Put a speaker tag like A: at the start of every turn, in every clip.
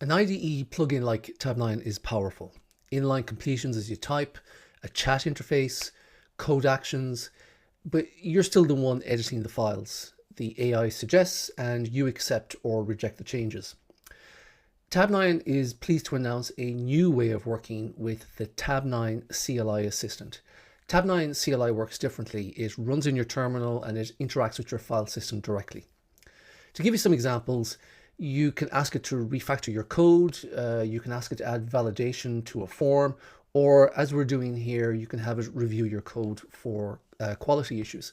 A: An IDE plugin like Tabnine is powerful. Inline completions as you type, a chat interface, code actions, but you're still the one editing the files. The AI suggests and you accept or reject the changes. Tabnine is pleased to announce a new way of working with the Tabnine CLI assistant. Tabnine CLI works differently. It runs in your terminal and it interacts with your file system directly. To give you some examples, you can ask it to refactor your code, you can ask it to add validation to a form, or as we're doing here, you can have it review your code for quality issues.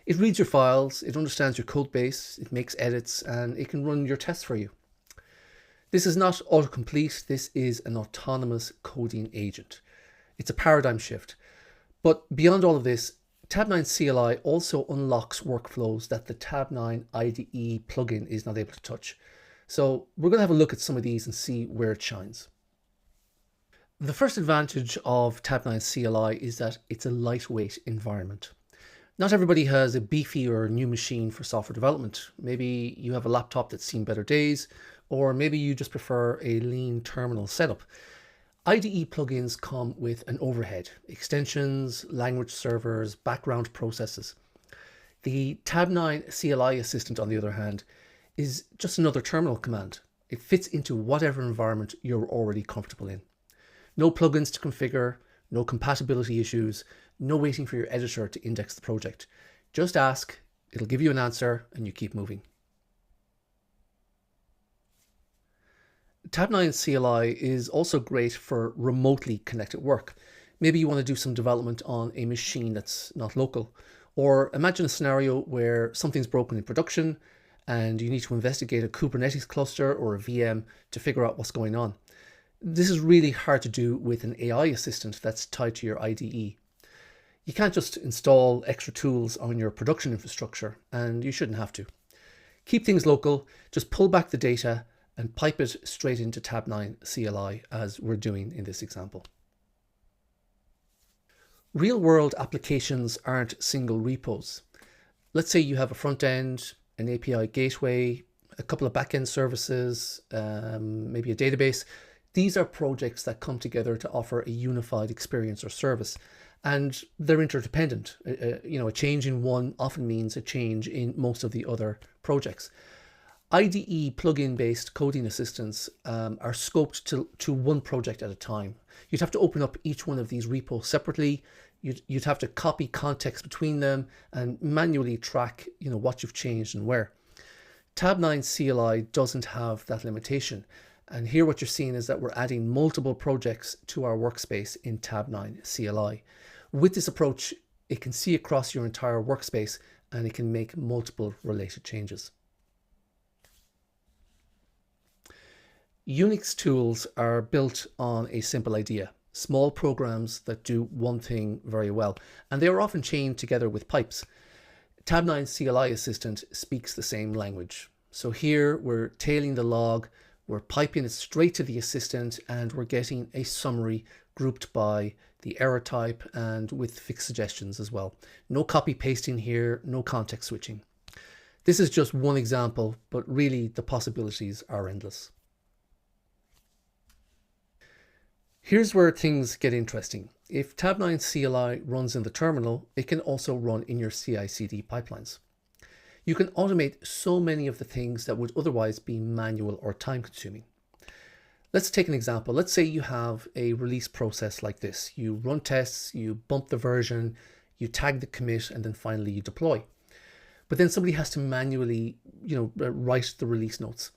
A: It reads your files, it understands your code base, it makes edits, and it can run your tests for you. This is not autocomplete, this is an autonomous coding agent. It's a paradigm shift. But beyond all of this, Tabnine CLI also unlocks workflows that the Tabnine IDE plugin is not able to touch. So we're going to have a look at some of these and see where it shines. The first advantage of Tabnine CLI is that it's a lightweight environment. Not everybody has a beefy or new machine for software development. Maybe you have a laptop that's seen better days, or maybe you just prefer a lean terminal setup. IDE plugins come with an overhead, extensions, language servers, background processes. The Tabnine CLI assistant, on the other hand, is just another terminal command. It fits into whatever environment you're already comfortable in. No plugins to configure, no compatibility issues, no waiting for your editor to index the project. Just ask, it'll give you an answer, and you keep moving. Tabnine CLI is also great for remotely connected work. Maybe you want to do some development on a machine that's not local. Or imagine a scenario where something's broken in production and you need to investigate a Kubernetes cluster or a VM to figure out what's going on. This is really hard to do with an AI assistant that's tied to your IDE. You can't just install extra tools on your production infrastructure, and you shouldn't have to. Keep things local, just pull back the data and pipe it straight into Tabnine CLI as we're doing in this example. Real-world applications aren't single repos. Let's say you have a front end, an API gateway, a couple of backend services, maybe a database. These are projects that come together to offer a unified experience or service, and they're interdependent. A change in one often means a change in most of the other projects. IDE plugin-based coding assistants are scoped to one project at a time. You'd have to open up each one of these repos separately. You'd have to copy context between them and manually track what you've changed and where. Tabnine CLI doesn't have that limitation. And here what you're seeing is that we're adding multiple projects to our workspace in Tabnine CLI. With this approach, it can see across your entire workspace and it can make multiple related changes. Unix tools are built on a simple idea, small programs that do one thing very well, and they are often chained together with pipes. Tabnine CLI Assistant speaks the same language. So here we're tailing the log, we're piping it straight to the assistant, and we're getting a summary grouped by the error type and with fixed suggestions as well. No copy pasting here, no context switching. This is just one example, but really the possibilities are endless. Here's where things get interesting. If Tabnine CLI runs in the terminal, it can also run in your CI/CD pipelines. You can automate so many of the things that would otherwise be manual or time-consuming. Let's take an example. Let's say you have a release process like this. You run tests, you bump the version, you tag the commit, and then finally you deploy. But then somebody has to manually, write the release notes.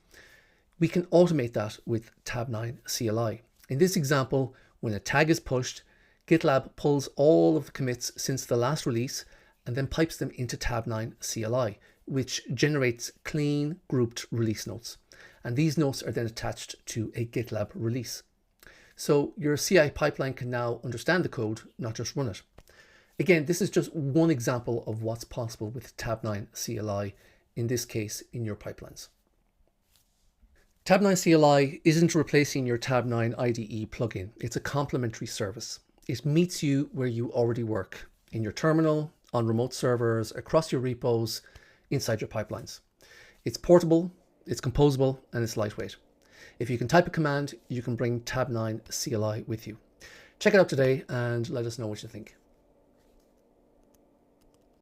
A: We can automate that with Tabnine CLI. In this example, when a tag is pushed, GitLab pulls all of the commits since the last release and then pipes them into Tabnine CLI, which generates clean grouped release notes. And these notes are then attached to a GitLab release. So your CI pipeline can now understand the code, not just run it. Again, this is just one example of what's possible with Tabnine CLI, in this case, in your pipelines. Tabnine CLI isn't replacing your Tabnine IDE plugin. It's a complementary service. It meets you where you already work, in your terminal, on remote servers, across your repos, inside your pipelines. It's portable, it's composable, and it's lightweight. If you can type a command, you can bring Tabnine CLI with you. Check it out today and let us know what you think.